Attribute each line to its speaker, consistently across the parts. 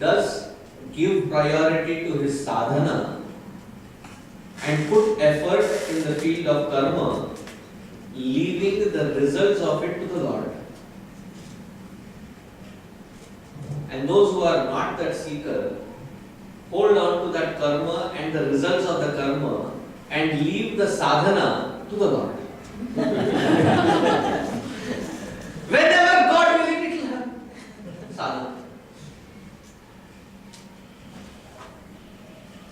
Speaker 1: does give priority to his sadhana and put effort in the field of karma, leaving the results of it to the Lord. And those who are not that seeker hold on to that karma and the results of the karma and leave the sadhana to the Lord. Whenever God willing, it will happen. Sadhana.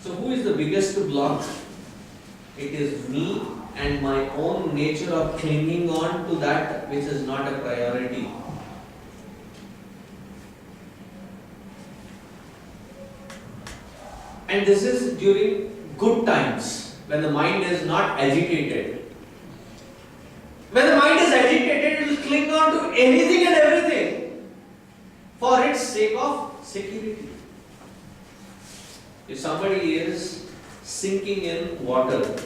Speaker 1: So who is the biggest block? It is me and my own nature of clinging on to that which is not a priority. And this is during good times, when the mind is not agitated. When the mind is agitated, it will cling on to anything and everything for its sake of security. If somebody is sinking in water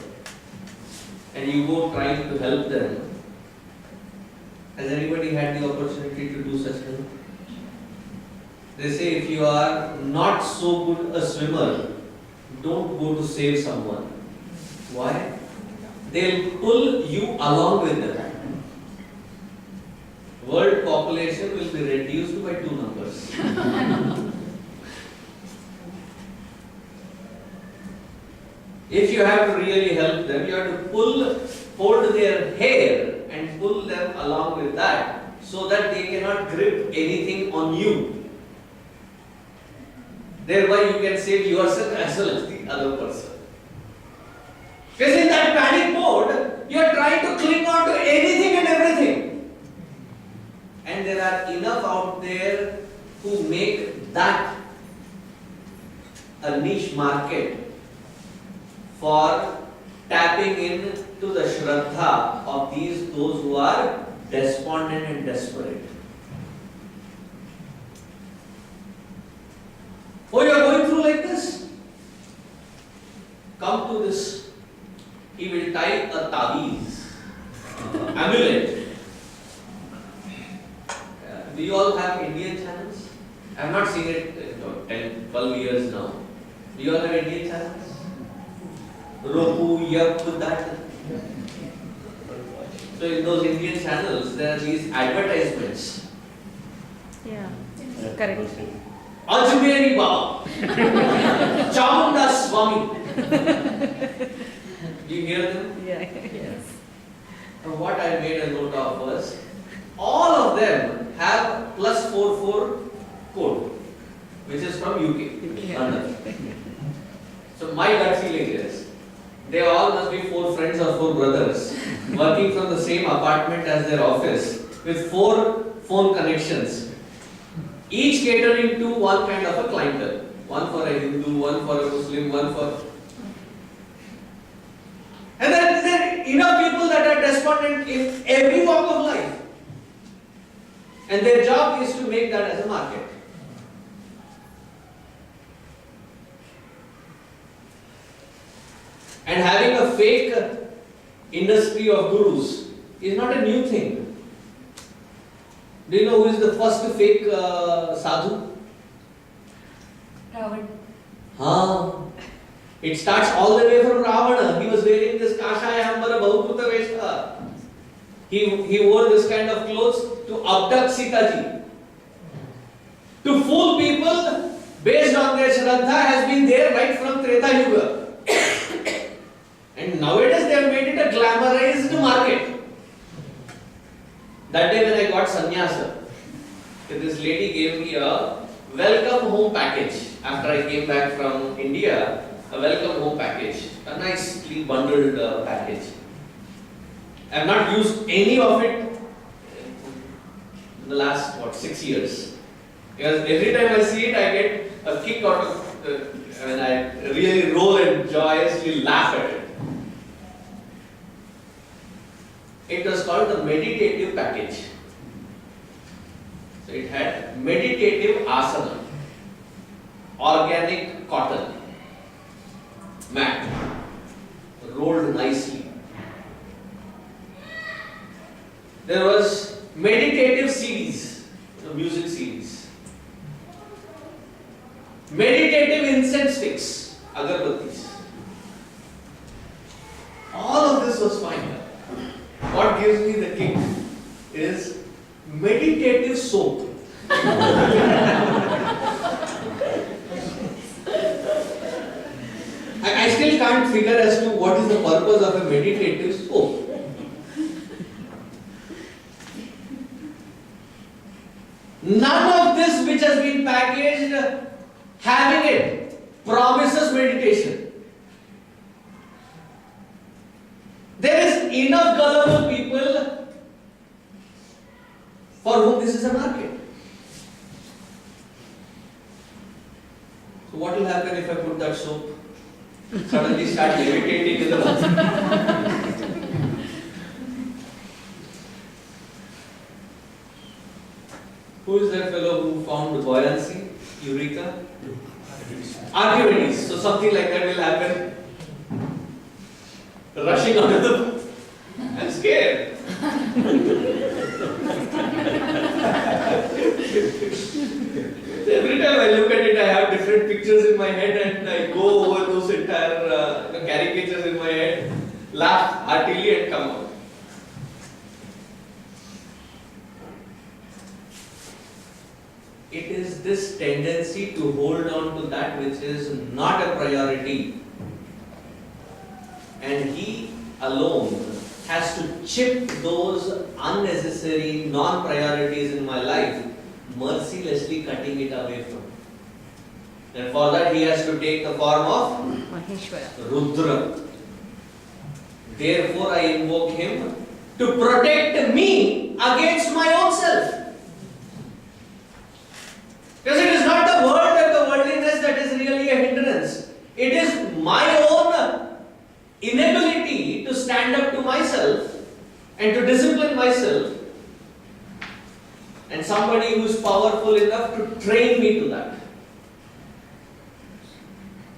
Speaker 1: and you go trying to help them, has anybody had the opportunity to do such thing? They say if you are not so good a swimmer, don't go to save someone. Why? They'll pull you along with them. World population will be reduced by 2 numbers. If you have to really help them, you have to hold their hair and pull them along with that so that they cannot grip anything on you. Thereby you can save yourself as well as the other person. Because in that panic mode, you are trying to cling on to anything and everything. And there are enough out there who make that a niche market for tapping into the shraddha of those who are despondent and desperate. Oh, you are going through like this? Come to this. He will tie a tabiz, amulet. Do you all have Indian channels? I have not seen it in 10, 12 years now. Do you all have Indian channels? Roku, Yup, that. So in those Indian channels, there are these advertisements.
Speaker 2: Yeah, correct.
Speaker 1: Ajmeri Baba, Chamunda Swami. Do you hear them?
Speaker 2: Yeah, yes.
Speaker 1: And what I made a note of was, all of them have +44 code, which is from UK, London. So my gut feeling is, they all must be 4 friends or 4 brothers, working from the same apartment as their office, with 4 phone connections, each catering to one kind of a clientele. One for a Hindu, one for a Muslim, one for... And then there are enough people that are despondent in every walk of life. And their job is to make that as a market. And having a fake industry of gurus is not a new thing. Do you know who is the first fake sadhu?
Speaker 3: Ravan.
Speaker 1: It starts all the way from Ravana. He was wearing this kashaya hambara bahukruta vesha. He wore this kind of clothes to abduct Sita ji. To fool people based on their shraddha has been there right from Treta Yuga. And nowadays they have made it a glamorized market. That day when I got sannyasa, this lady gave me a welcome home package. After I came back from India, a welcome home package, a nicely bundled package. I have not used any of it in the last 6 years. Because every time I see it, I get a kick out of when I really roll and joyously laugh at it. It was called the meditative package. So it had meditative asana, organic cotton, mat, rolled nicely. There was meditative CDs, music CDs. meditative incense sticks, agarbattis. All of this was fine. What gives me the kick is meditative soap. I still can't figure as to what is the purpose of a meditative soap. None of this which has been packaged having it promises meditation. There is enough gullible people for whom this is a market. So what will happen if I put that soap? Suddenly start levitating in the bath. Who is that fellow who found buoyancy? Eureka? Archimedes. So something like that will happen. Rushing out of the bath. I'm scared. Every time I look at it, I have different pictures in my head and I go over those entire caricatures in my head, laugh heartily and come out. It is this tendency to hold on to that which is not a priority, and he alone has to chip those unnecessary non-priorities in my life, mercilessly cutting it away from. And for that he has to take the form of
Speaker 2: Maheshwara.
Speaker 1: Rudra. Therefore I invoke him to protect me against my own self. Because it is not the world and the worldliness that is really a hindrance. It is my own inability to stand up to myself and to discipline myself, and somebody who is powerful enough to train me to that.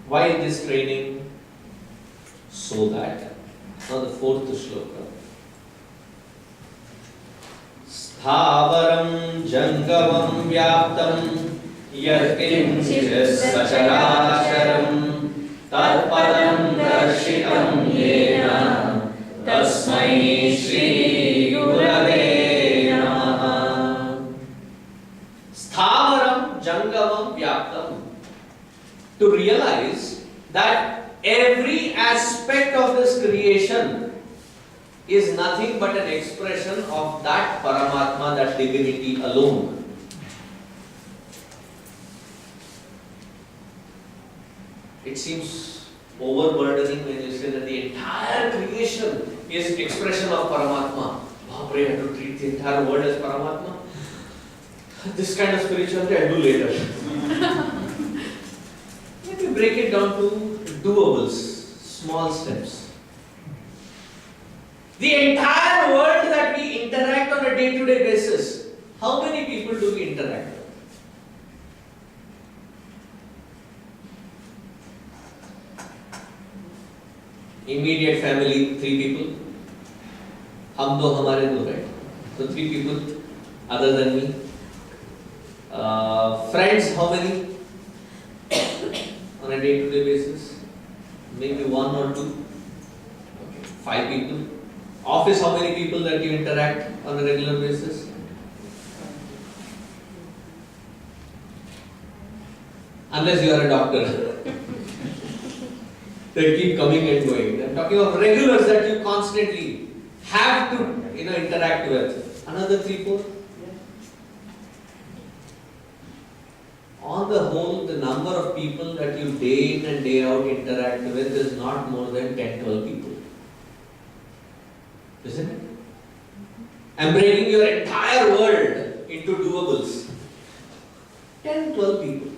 Speaker 1: Why this training? So that, now the fourth shloka. Sthavaram jangavam vyaptam yatkinchit sacharacharam tatpadam darshitam yena tasmai shri gurave namaha. Sthavaram jangavam vyaptam. To realize that every aspect of this creation is nothing but an expression of that Paramatma, that divinity alone. It seems overburdening when you say that the entire creation is expression of Paramatma. Bapre, I have to treat the entire world as Paramatma. This kind of spirituality I do later. Maybe break it down to doables, small steps. The entire world that we interact on a day-to-day basis, how many people do we interact with? Immediate family, 3 people. Hum do hamare do, right? So 3 people other than me. Friends, how many? On a day-to-day basis? Maybe 1 or 2. Okay. 5 people. Office, how many people that you interact on a regular basis? Unless you are a doctor. They keep coming and going. I'm talking of regulars that you constantly have to interact with. Another 3, 4. On the whole, the number of people that you day in and day out interact with is not more than 10, 12 people. Isn't it? I'm breaking your entire world into doables. 10, 12 people.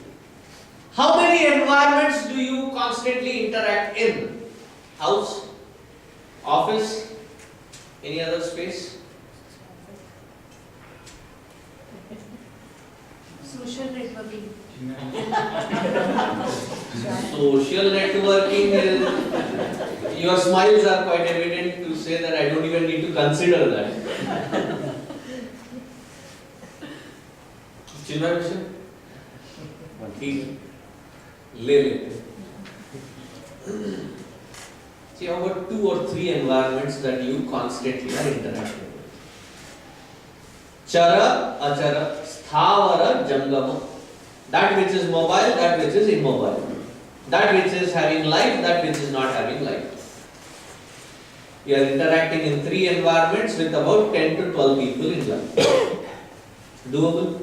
Speaker 1: How many environments do you constantly interact in? House? Office? Any other space?
Speaker 4: Social networking.
Speaker 1: Social networking is, your smiles are quite evident to say that I don't even need to consider that. Chinmay Mission? ले लेते हैं. See, how about 2 or 3 environments that you constantly are interacting with? Chara, achara, sthavara, jangama. That which is mobile, that which is immobile. That which is having life, that which is not having life. You are interacting in 3 environments with about 10 to 12 people in life. Doable?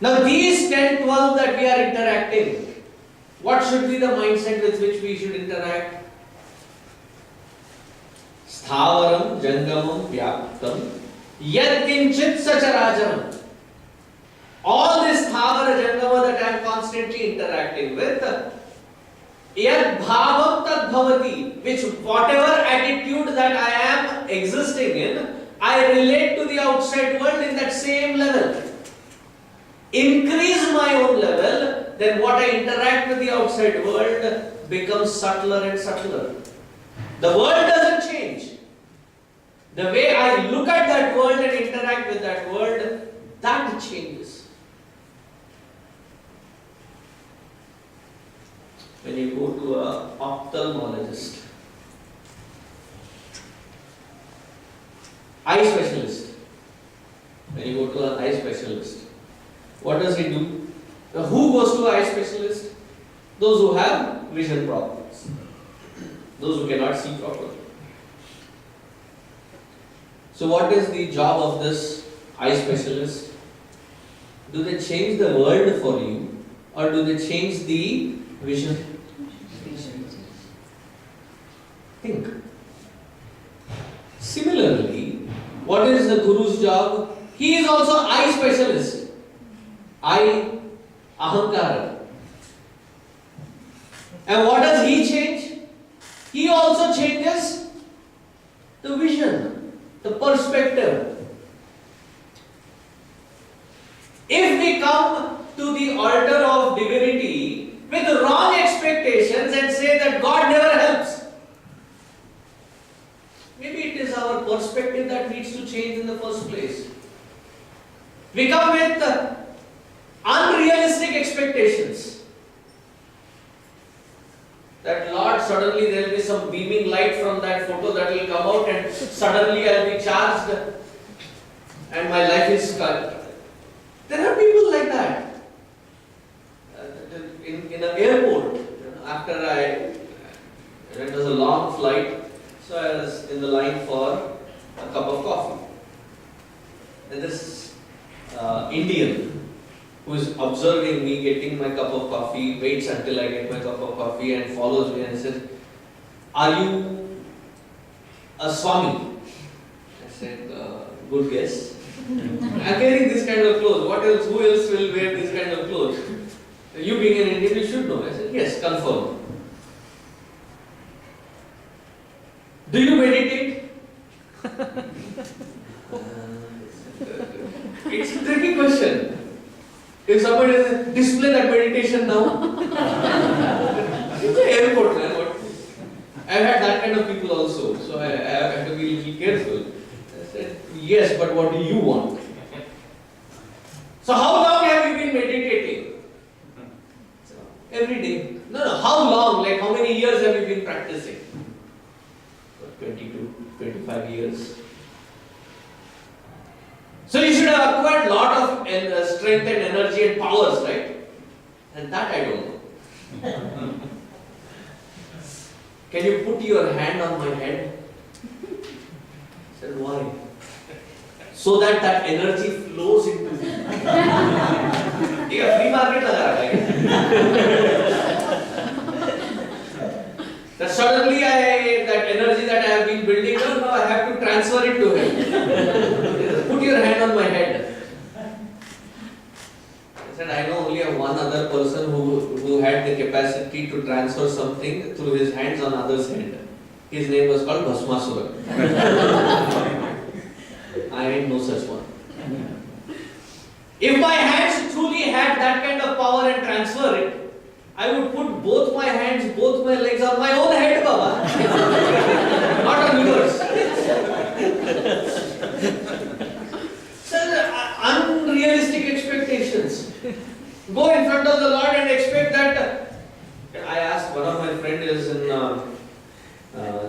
Speaker 1: Now these 10, 12 that we are interacting, what should be the mindset with which we should interact? Sthavaram, jangamam, vyaptam, yad kinchit sacharacharam. All this sthavara, jangama that I am constantly interacting with, yad bhavam tad bhavati, which whatever attitude that I am existing in, I relate to the outside world in that same level. Increase my own level, then what I interact with the outside world becomes subtler and subtler. The world doesn't change. The way I look at that world and interact with that world, that changes. When you go to an ophthalmologist, eye specialist, when you go to an eye specialist, what does he do? Who goes to an eye specialist? Those who have vision problems, those who cannot see properly. So what is the job of this eye specialist? Do they change the world for you, or do they change the vision? Think. Similarly, what is the Guru's job? He is also eye specialist. Eye ahankara. And what does he change? He also changes the vision, the perspective. If we come to the altar of divinity with wrong expectations and say that God never helps, maybe it is our perspective that needs to change in the first place. We come with unrealistic expectations. That Lord, suddenly there will be some beaming light from that photo that will come out and suddenly I will be charged and my life is scarred. There are people like that. In an airport, after it was a long flight, so I was in the line for a cup of coffee. And this Indian who is observing me getting my cup of coffee, waits until I get my cup of coffee and follows me and says, "Are you a Swami?" I said, "Good guess." I'm wearing this kind of clothes. What else? Who else will wear this kind of clothes? You being an Indian, you should know. I said, "Yes, confirm." Do you meditate? It's a tricky question. If somebody says, "Display that meditation now," it's an airport, man. I've had that kind of people also, so I have to be a little careful. I said, "Yes, but what do you want?" So how long have you been meditating? Every day. No, how long? Like how many years have you been practicing? 22, 25 years. So you should have acquired a lot of strength and energy and powers, right? And that I don't know. Can you put your hand on my head? I said, "Why?" So that energy flows into me. Yeah, free market laga raha hai. That suddenly that energy that I have been building up, now I have to transfer it to him. Put your hand on my head. I said, I know only one other person who had the capacity to transfer something through his hands on others' hand. His name was called Bhasmasura. I ain't no such one. If my hands truly had that kind of power and transfer it, I would put both my hands, both my legs on my own head, Baba. Not on yours. So, unrealistic expectations. Go in front of the Lord and expect that is in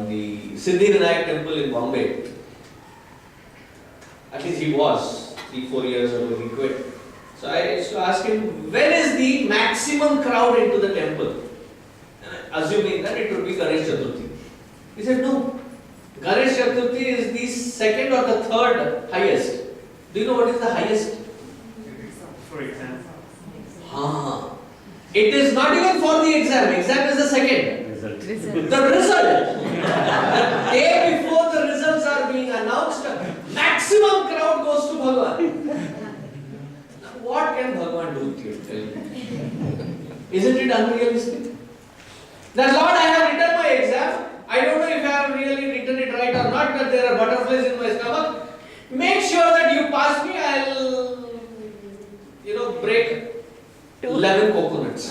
Speaker 1: the Siddhivinayak temple in Bombay. At least he was 3-4 years ago, he quit. So I used to ask him, when is the maximum crowd into the temple? Assuming that it would be Ganesh Chaturthi. He said, no. Ganesh Chaturthi is the second or the third highest. Do you know what is the highest?
Speaker 5: For example.
Speaker 1: It is not even for the exam. Exam is the second.
Speaker 5: Result.
Speaker 1: The result. The day before the results are being announced, maximum crowd goes to Bhagwan. Now, what can Bhagwan do to you? Tell me. Isn't it unrealistic? That Lord, I have written my exam. I don't know if I have really written it right or not, but there are butterflies in my stomach. Make sure that you pass me. I'll, break 11 coconuts.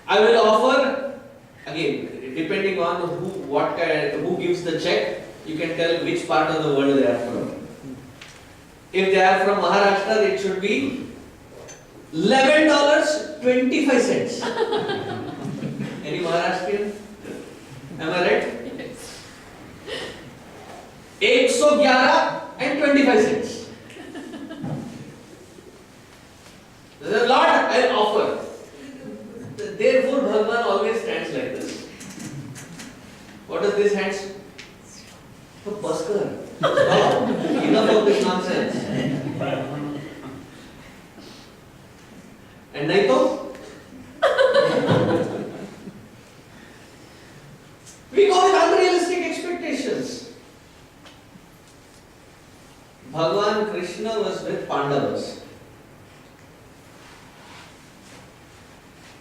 Speaker 1: I will offer, again, depending on who gives the check, you can tell which part of the world they are from. If they are from Maharashtra, it should be $11.25. Any Maharashtrian? Am I right? Yes. 111.25. The Lord, I'll offer. Therefore, Bhagwan always stands like this. What does this hands? So, Bhaskar. Stop. Enough of this nonsense. And nahi to? We go with unrealistic expectations. Bhagwan Krishna was with Pandavas.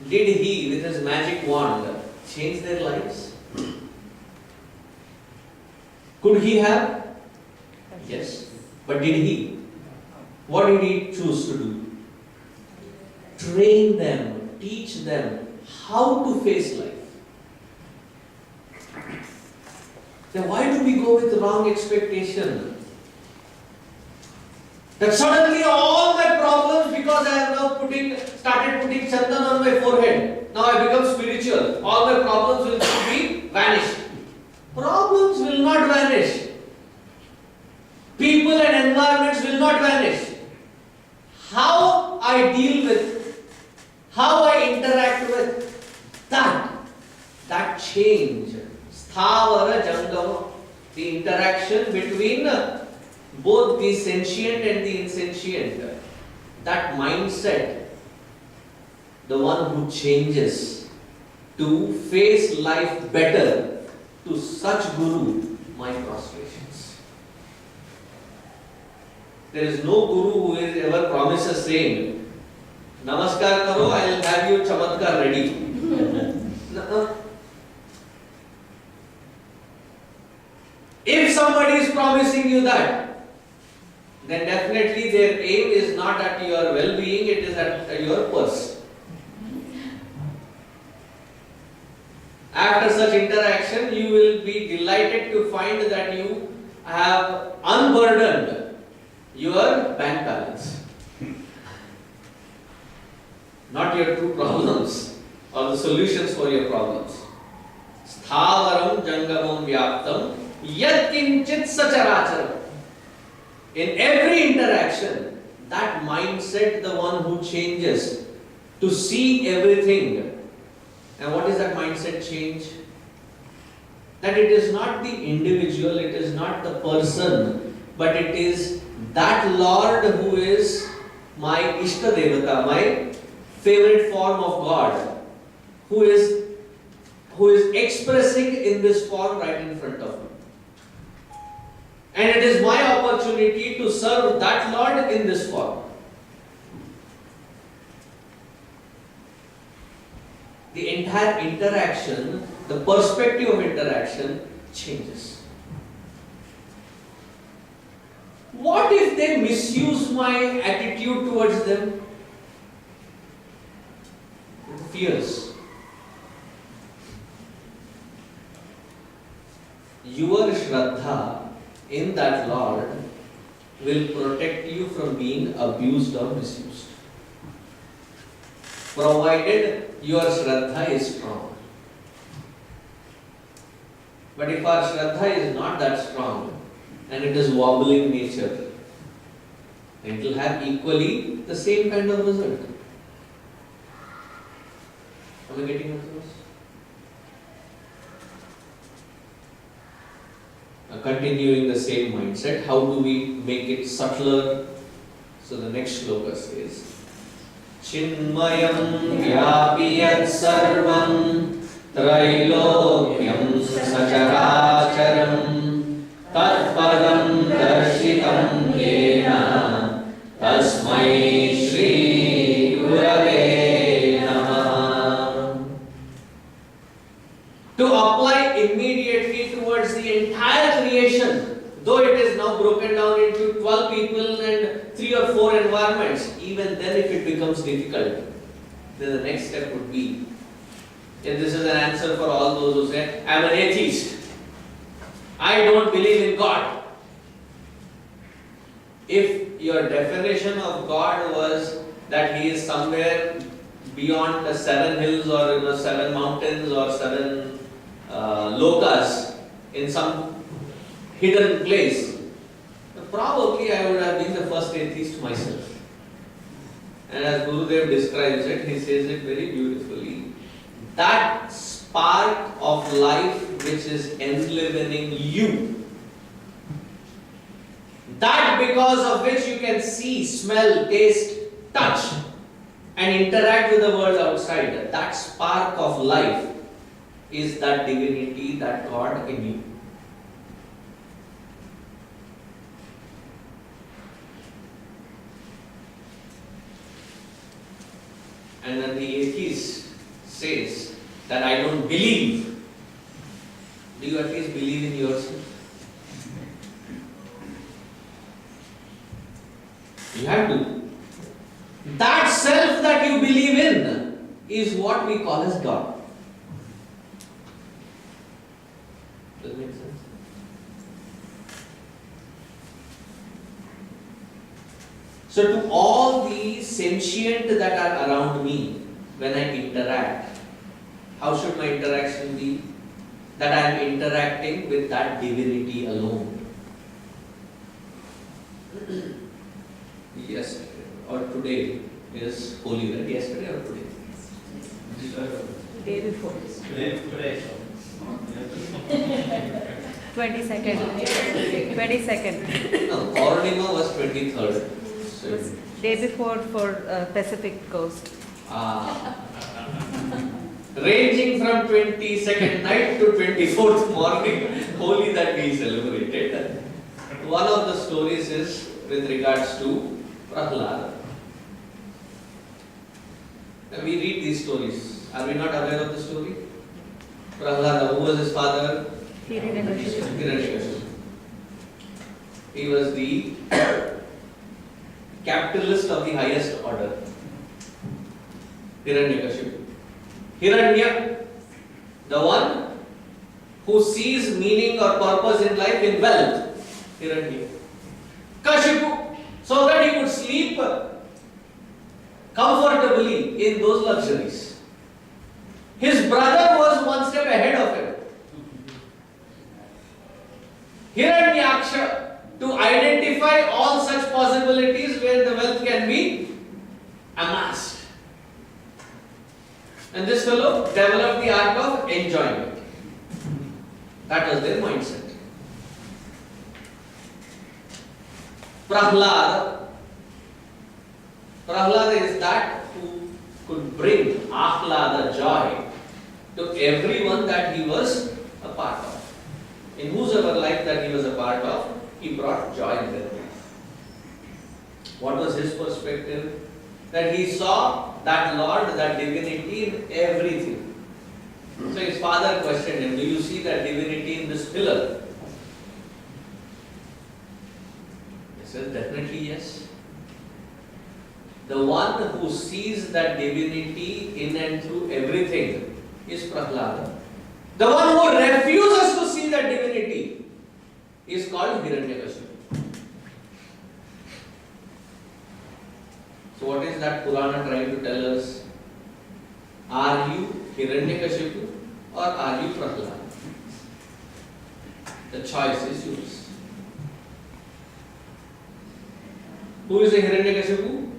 Speaker 1: Did he, with his magic wand, change their lives? Could he have? Yes. But did he? What did he choose to do? Train them, teach them how to face life. Then why do we go with wrong expectation? That suddenly all my problems, because I have now started putting chandan on my forehead, now I become spiritual. All my problems will be vanished. Problems will not vanish. People and environments will not vanish. How I deal with, how I interact with that change, sthavara jangama, the interaction between both the sentient and the insentient, that mindset, the one who changes to face life better, to such Guru, my prostrations. There is no Guru who is ever promises saying, Namaskar karo, I will have you chamatkar ready. No. If somebody is promising you that, then definitely their aim is not at your well-being, it is at your purse. After such interaction, you will be delighted to find that you have unburdened your bank balance. Not your true problems or the solutions for your problems. Sthavaram jangamam vyaptam yat kinchit sacharacharam. In every interaction, that mindset, the one who changes to see everything. And what is that mindset change? That it is not the individual, it is not the person, but it is that Lord who is my Ishta Devata, my favorite form of God, who is expressing in this form right in front of me. And it is my opportunity to serve that Lord in this form. The entire interaction, the perspective of interaction changes. What if they misuse my attitude towards them? With fears. Your Shraddha in that Lord will protect you from being abused or misused. provided your Shraddha is strong. But if our Shraddha is not that strong and it is wobbling nature, it will have equally the same kind of result. Am I getting what this? Continuing the same mindset, how do we make it subtler? So the next shloka says, Chinmayam vyapiyat sarvam trailokyam sacharacharam tatpadam darshitam yena tasmai shri gurave namah. To apply immediately towards the entire creation, though it is now broken down into 12 people and 3 or 4 environments, even then if it becomes difficult, then the next step would be, and this is an answer for all those who say, I am an atheist, I don't believe in God. If your definition of God was that He is somewhere beyond the 7 hills or 7 mountains or 7 lokas in some hidden place, probably I would have been the first atheist myself. And as Gurudev describes it, he says it very beautifully. That spark of life which is enlivening you, that because of which you can see, smell, taste, touch and interact with the world outside, that spark of life is that divinity, that God in you. And then the atheist says that I don't believe. Do you at least believe in yourself? You have to. That self that you believe in is what we call as God. Does that make sense? So to all the sentient that are around me, when I interact, how should my interaction be? That I am interacting with that divinity alone. Yesterday or today is holy, right? Yesterday or today?
Speaker 2: Day before.
Speaker 5: Today.
Speaker 2: 22nd. 22nd.
Speaker 1: No, Purnima was 23rd. So,
Speaker 2: Day before for Pacific Coast.
Speaker 1: ranging from 22nd night to 24th morning, holy that we celebrated. One of the stories is with regards to Prahlada. Now we read these stories. Are we not aware of the story? Prahlada, who was his father?
Speaker 2: Hiranyakashipu.
Speaker 1: Hiranyakashipu. He was the capitalist of the highest order. Hiranyakashipu. Hiranya, the one who sees meaning or purpose in life in wealth. Hiranya. Kashipu, so that he could sleep comfortably in those luxuries. His brother was one step ahead of him. Hiranyaksha, to identify all such possibilities where the wealth can be amassed. And this fellow developed the art of enjoyment. That was their mindset. Prahlada is that who could bring ahlada, joy, to everyone that he was a part of. In whosoever life that he was a part of, he brought joy in their life. What was his perspective? That he saw that Lord, that divinity in everything. So his father questioned him, do you see that divinity in this pillar? He said, definitely yes. The one who sees that divinity in and through everything is Prahlada. The one who refuses to see that divinity is called Hiranyakashipu. So what is that Purana trying to tell us? Are you Hiranyakashipu or are you Prahlad? The choice is yours. Who is a Hiranyakashipu?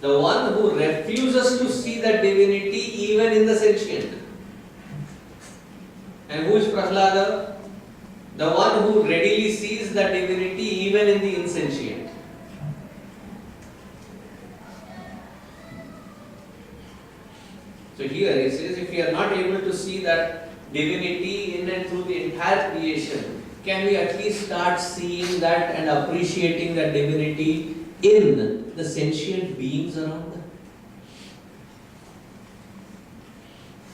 Speaker 1: The one who refuses to see the divinity even in the sentient. And who is Prahlada? The one who readily sees the divinity even in the insentient. So here he says, if we are not able to see that divinity in and through the entire creation, can we at least start seeing that and appreciating that divinity in the sentient beings around them?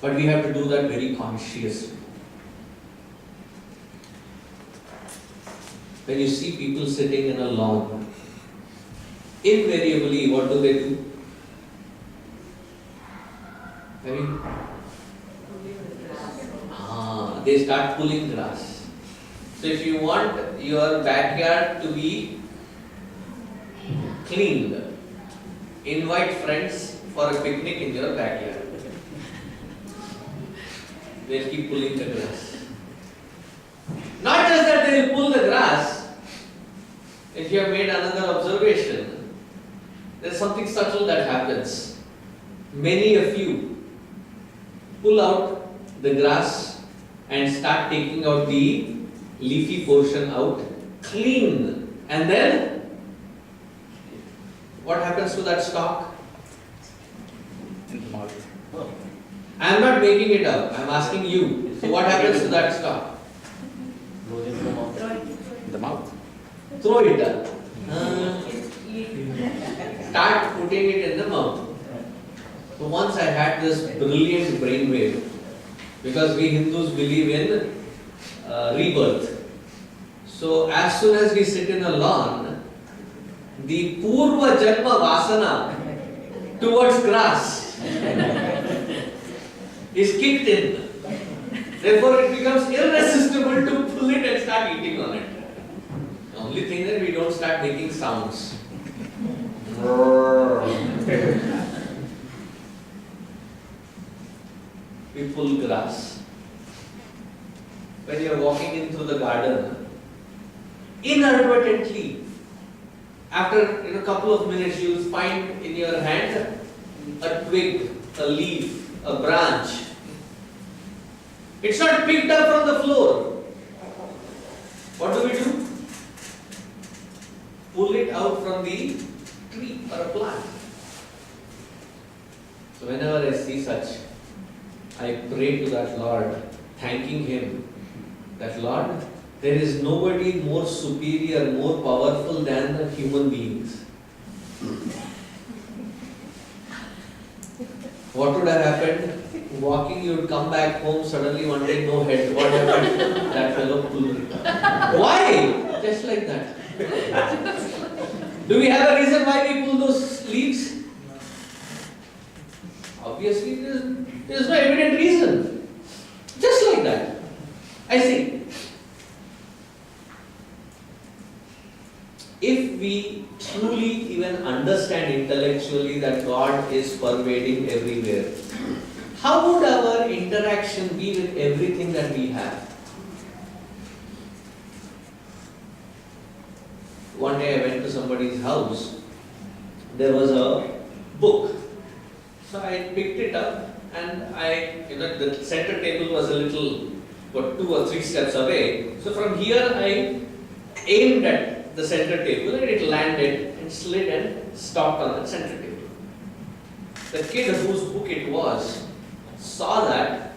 Speaker 1: But we have to do that very consciously. When you see people sitting in a lawn, invariably what do they do? They start pulling grass. So if you want your backyard to be cleaned, invite friends for a picnic in your backyard. They'll keep pulling the grass. Not just that they will pull the grass. If you have made another observation, there is something subtle that happens. Many of you pull out the grass and start taking out the leafy portion out clean. And then what happens to that stalk?
Speaker 6: In the mouth.
Speaker 1: I am not making it up. I am asking you. So what happens to that stalk?
Speaker 6: The mouth.
Speaker 1: Throw it up. Start putting it in the mouth. So once I had this brilliant brainwave, because we Hindus believe in rebirth. So as soon as we sit in a lawn, the Purva Janma Vasana towards grass is kicked in. Therefore it becomes irresistible to pull it and start eating on it. The only thing that we don't start making sounds. We pull grass. When you are walking in through the garden, inadvertently, after a couple of minutes, you will find in your hand a twig, a leaf, a branch. It's not picked up from the floor. What do? Pull it out from the tree or a plant. So whenever I see such, I pray to that Lord, thanking Him that Lord, there is nobody more superior, more powerful than the human beings. What would have happened? Walking, you would come back home, suddenly one day no head. What happened? That fellow pulled it. Why? Just like that. Do we have a reason why we pull those leaves? Obviously, there is no evident reason. Just like that. I see. If we truly even understand intellectually that God is pervading everywhere, how would our interaction be with everything that we have? One day I went to somebody's house. There was a book. So I picked it up and the center table was a little, 2 or 3 steps away. So from here I aimed at the center table and it landed and slid and stopped on the center table. The kid whose book it was saw that,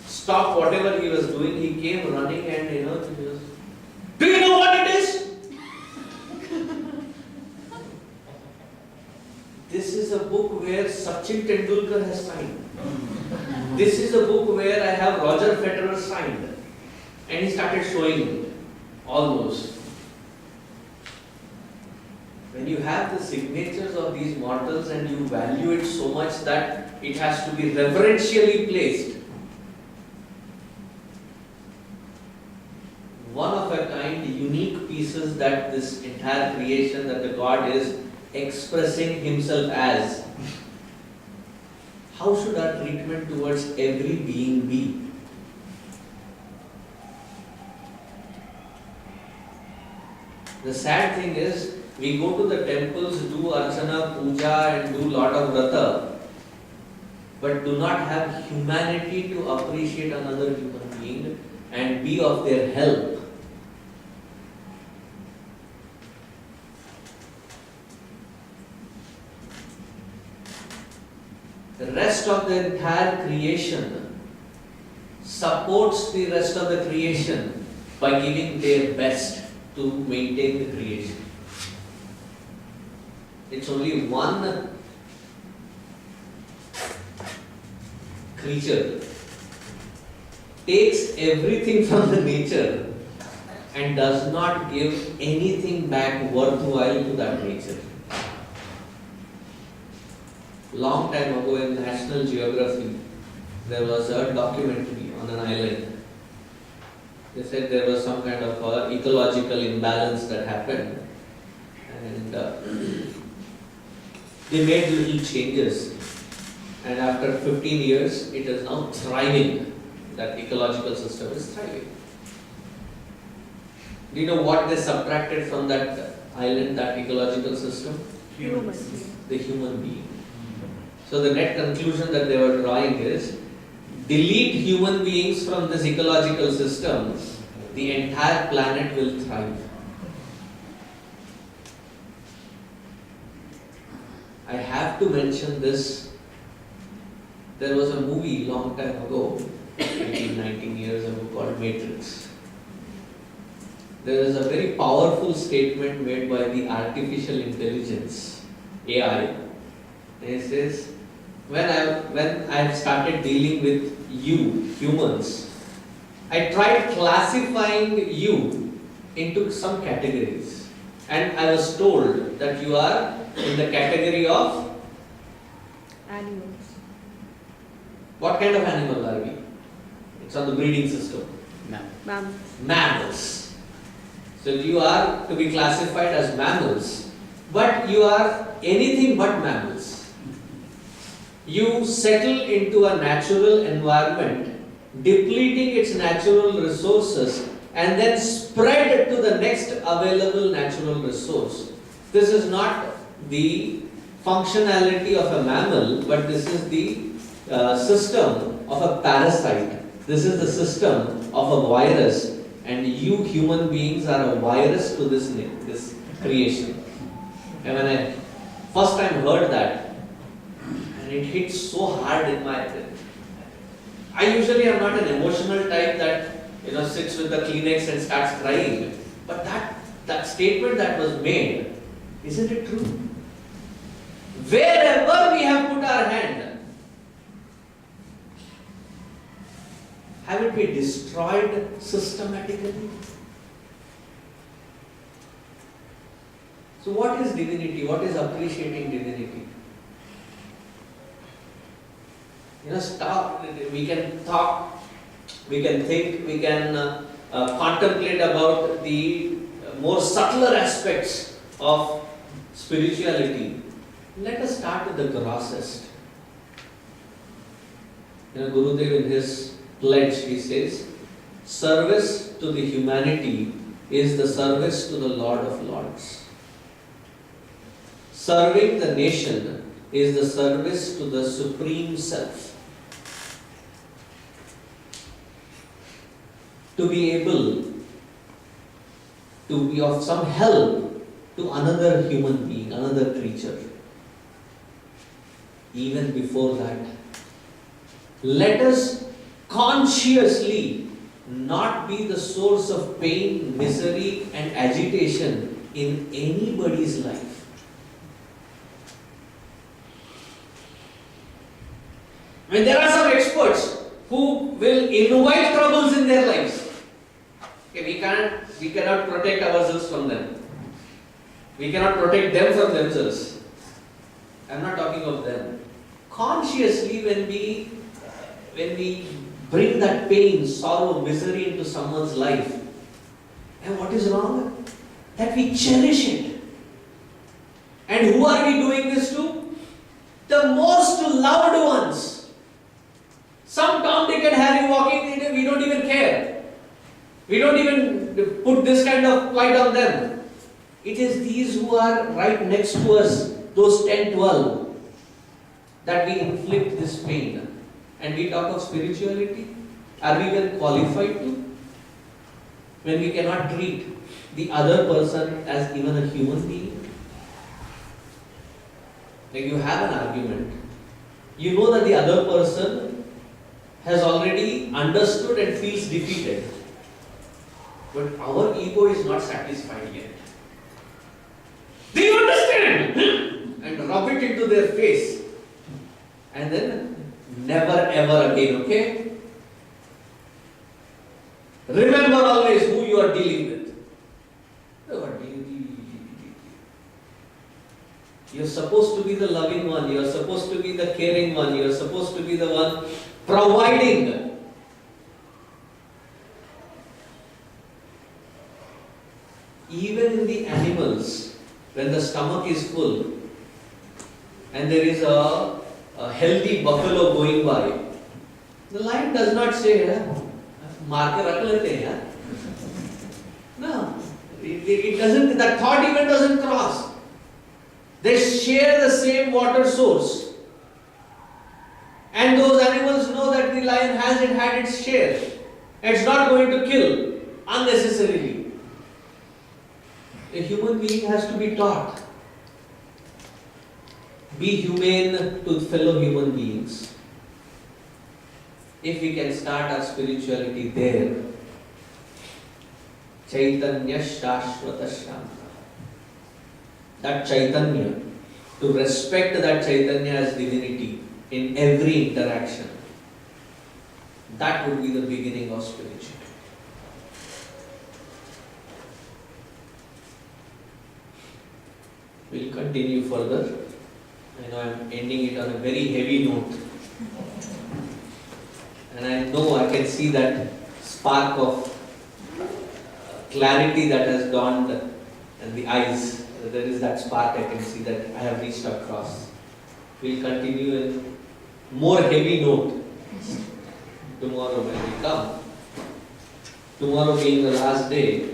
Speaker 1: stopped whatever he was doing, he came running and he was, do you know what it is? This is a book where Sachin Tendulkar has signed. This is a book where I have Roger Federer signed. And he started showing all those. When you have the signatures of these mortals and you value it so much that it has to be reverentially placed, one of a kind, unique pieces that this entire creation, that the God is expressing Himself as, how should our treatment towards every being be? The sad thing is, we go to the temples, do archana, puja and do lot of vrata, but do not have humanity to appreciate another human being and be of their help. The rest of the entire creation supports the rest of the creation by giving their best to maintain the creation. It's only one creature takes everything from the nature and does not give anything back worthwhile to that nature. Long time ago in National Geography, there was a documentary on an island. They said there was some kind of ecological imbalance that happened, and they made little changes. And after 15 years, it is now thriving. That ecological system is thriving. Do you know what they subtracted from that island, that ecological system?
Speaker 2: Humans.
Speaker 1: The human being. So the net conclusion that they were drawing is, delete human beings from this ecological system, the entire planet will thrive. I have to mention this. There was a movie long time ago, 18, 19 years ago, called Matrix. There is a very powerful statement made by the artificial intelligence, AI. It says, when I started dealing with you, humans, I tried classifying you into some categories. And I was told that you are in the category of,
Speaker 2: Animals.
Speaker 1: what kind of animal are we? It's on the breeding system.
Speaker 2: Mammals.
Speaker 1: Mammals. So you are to be classified as mammals, but you are anything but mammals. You settle into a natural environment, depleting its natural resources, and then spread to the next available natural resource. This is not the functionality of a mammal, but this is the system of a parasite. This is the system of a virus, and you human beings are a virus to this creation. And when I first time heard that, and it hit so hard in my head. I usually am not an emotional type that sits with the Kleenex and starts crying. But that statement that was made, isn't it true? Wherever we have put our hand, have it be destroyed systematically? So what is divinity? What is appreciating divinity? We can talk, we can think, we can contemplate about the more subtler aspects of spirituality. Let us start with the grossest. Gurudev in his pledge, he says, service to the humanity is the service to the Lord of Lords. Serving the nation is the service to the Supreme Self. To be able to be of some help to another human being, another creature. Even before that, let us consciously not be the source of pain, misery and agitation in anybody's life. There are some experts who will invite troubles in their lives. Okay, we cannot protect ourselves from them. We cannot protect them from themselves. I am not talking of them. Consciously, when we bring that pain, sorrow, misery into someone's life, and what is wrong? That we cherish it. And who are we doing this to? the most loved ones. Some Tom, Dick and Harry walking, we don't even care. We don't even put this kind of light on them. It is these who are right next to us, those 10, 12, that we inflict this pain. And we talk of spirituality. Are we well qualified to? When we cannot treat the other person as even a human being? Like you have an argument. You know that the other person has already understood and feels defeated. But our ego is not satisfied yet. Do you understand? And rub it into their face. And then never ever again, okay? Remember always who you are dealing with. You're supposed to be the loving one, you're supposed to be the caring one, you're supposed to be the one providing. Even in the animals, when the stomach is full and there is a healthy buffalo going by, the lion does not say, "Maar ke rakh lete hain." No, it doesn't, that thought even doesn't cross. They share the same water source. And those animals know that the lion hasn't had its share. It's not going to kill unnecessarily. A human being has to be taught. Be humane to fellow human beings. If we can start our spirituality there, Chaitanya Shashvata Shanta. That Chaitanya, to respect that Chaitanya as divinity in every interaction, that would be the beginning of spirituality. We'll continue further. I know I'm ending it on a very heavy note. And I know I can see that spark of clarity that has dawned in the eyes. There is that spark, I can see that I have reached across. We'll continue in more heavy note tomorrow when we come. Tomorrow being the last day,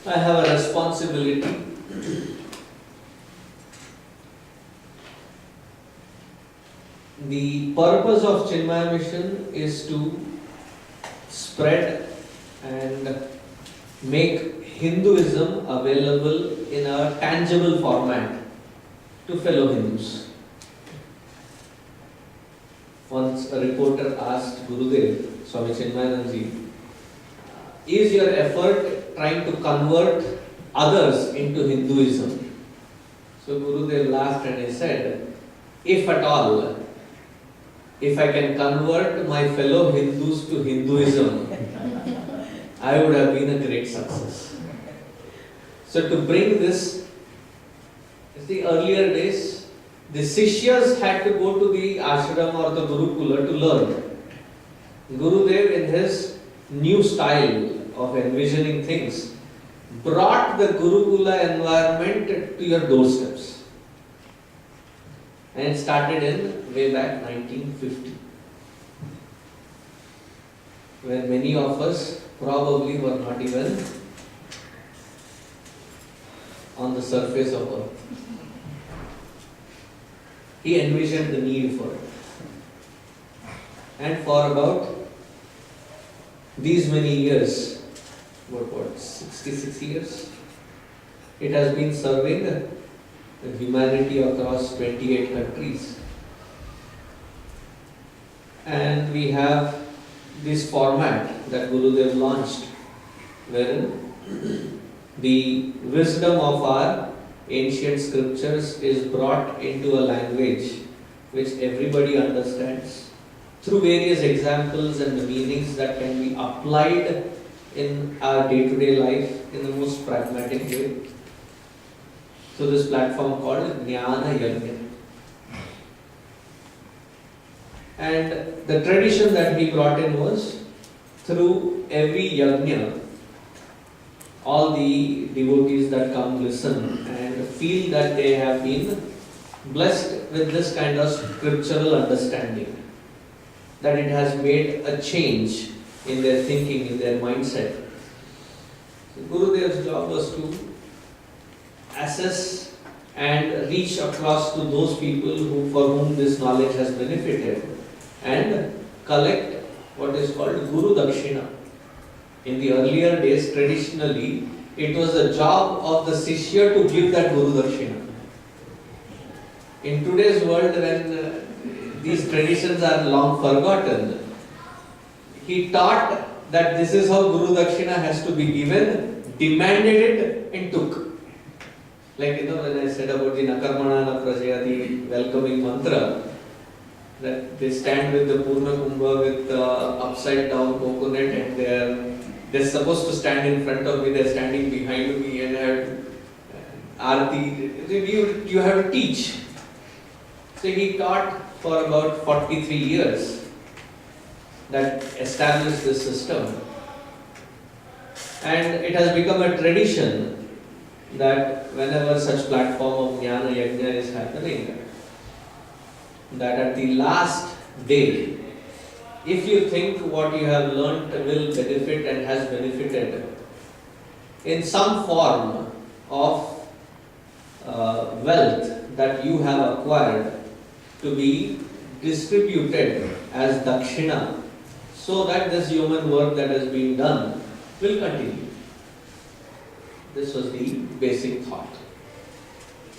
Speaker 1: I have a responsibility The purpose of Chinmaya Mission is to spread and make Hinduism available in a tangible format to fellow Hindus. Once a reporter asked Gurudev, Swami Chinmayanand ji, is your effort trying to convert others into Hinduism? So Gurudev laughed and he said, if at all, if I can convert my fellow Hindus to Hinduism, I would have been a great success. So to bring this, in the earlier days, the Sishyas had to go to the ashram or the Gurukula to learn. Gurudev, in his new style of envisioning things, brought the Gurukula environment to your doorsteps. And it started in way back 1950, where many of us probably were not even on the surface of earth. He envisioned the need for it. And for about these many years, 66 years, it has been serving the humanity across 28 countries. And we have this format that Gurudev launched, wherein the wisdom of our ancient scriptures is brought into a language which everybody understands, through various examples and the meanings that can be applied in our day-to-day life in the most pragmatic way. So this platform called Jnana Yajna. And the tradition that he brought in was, through every yajna, all the devotees that come listen and feel that they have been blessed with this kind of scriptural understanding, that it has made a change in their thinking, in their mindset. So Gurudev's job was to assess and reach across to those people for whom this knowledge has benefited, and collect what is called Guru Dakshina. In the earlier days, traditionally, it was the job of the Shishya to give that Guru Dakshina. In today's world, when these traditions are long forgotten, he taught that this is how Guru Dakshina has to be given, demanded it, and took. Like, when I said about the Nakarmana na Prajayati welcoming mantra, that they stand with the Purna Kumbha with the upside down coconut, and they're supposed to stand in front of me, they're standing behind me, and I have Aarti. You have to teach. So he taught for about 43 years, that established this system. And it has become a tradition that whenever such platform of Jnana Yajna is happening, that at the last day, if you think what you have learnt will benefit and has benefited in some form of wealth that you have acquired, to be distributed as dakshina, so that this human work that has been done will continue. This was the basic thought.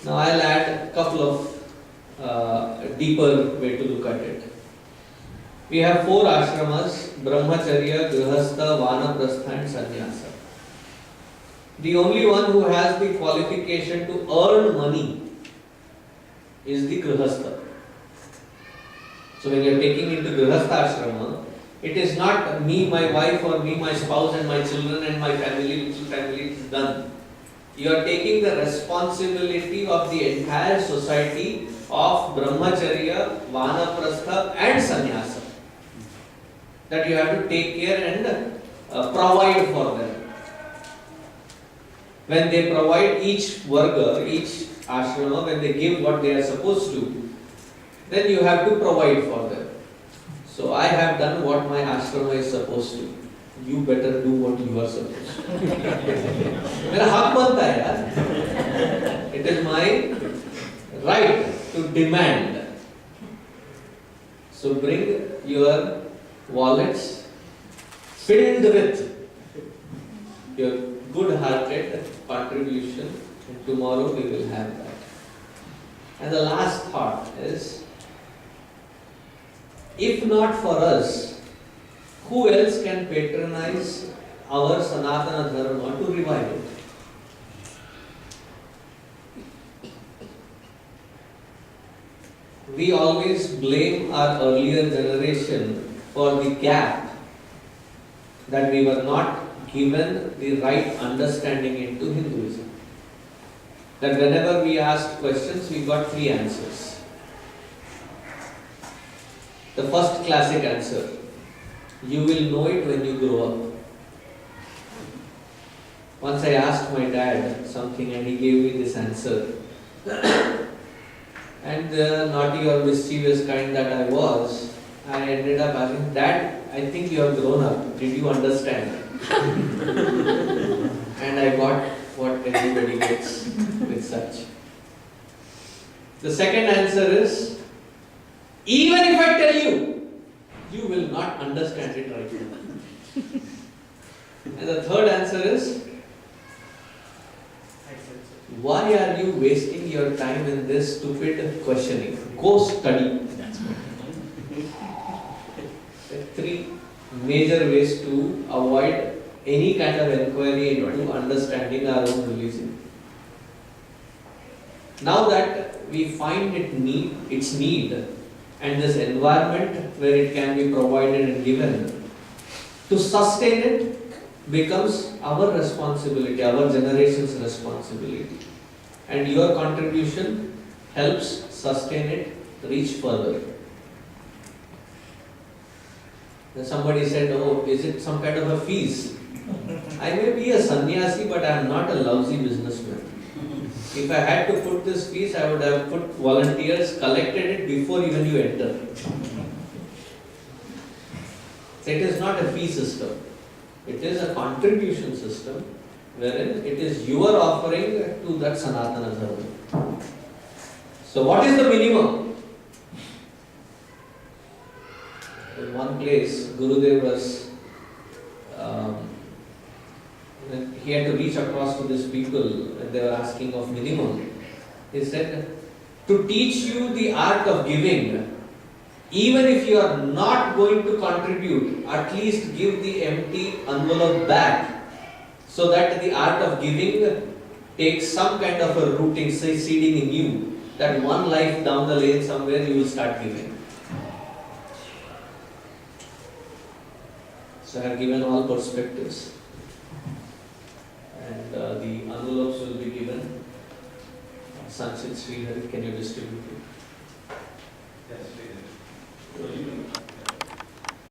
Speaker 1: Now I'll add a couple of deeper way to look at it. We have 4 ashramas: Brahmacharya, Grihastha, Vanaprastha and Sannyasa. The only one who has the qualification to earn money is the Grihastha. So when you are taking into Grihastha ashrama, it is not me, my wife, or me, my spouse and my children and my family, little family, it is done. You are taking the responsibility of the entire society of Brahmacharya, Vanaprastha and Sannyasa. That you have to take care and provide for them. When they provide each varga, each ashrama, when they give what they are supposed to, then you have to provide for them. So I have done what my ashrama is supposed to. You better do what you are supposed to. मेरा हक बनता है यार. It is my right to demand. So bring your wallets filled with your good-hearted contribution, and tomorrow we will have that. And the last thought is, if not for us, who else can patronize our Sanatana Dharma to revive it? We always blame our earlier generation for the gap, that we were not given the right understanding into Hinduism. That whenever we asked questions, we got 3 answers. The first classic answer: you will know it when you grow up. Once I asked my dad something and he gave me this answer. And the naughty or mischievous kind that I was, I ended up asking, Dad, I think you have grown up. Did you understand? And I got what everybody gets with such. The second answer is, even if I tell you, you will not understand it right now. And the third answer is, why are you wasting your time in this stupid questioning? Go study. There are 3 major ways to avoid any kind of inquiry into understanding our own religion. Now that we find its need and this environment where it can be provided and given, to sustain it becomes our responsibility, our generation's responsibility. And your contribution helps sustain it, reach further. Then somebody said, oh, is it some kind of a fees? I may be a sannyasi, but I am not a lousy businessman. If I had to put this fees, I would have put volunteers, collected it before even you enter. So it is not a fee system. It is a contribution system wherein it is your offering to that Sanatana Dharma. So what is the minimum? In one place, Gurudev was, he had to reach across to these people and they were asking of minimum. He said, to teach you the art of giving, even if you are not going to contribute, at least give the empty envelope back so that the art of giving takes some kind of a rooting, seeding in you, that one life down the lane somewhere you will start giving. So I have given all perspectives. And the envelopes will be given. Sanchit Srihari, can you distribute it?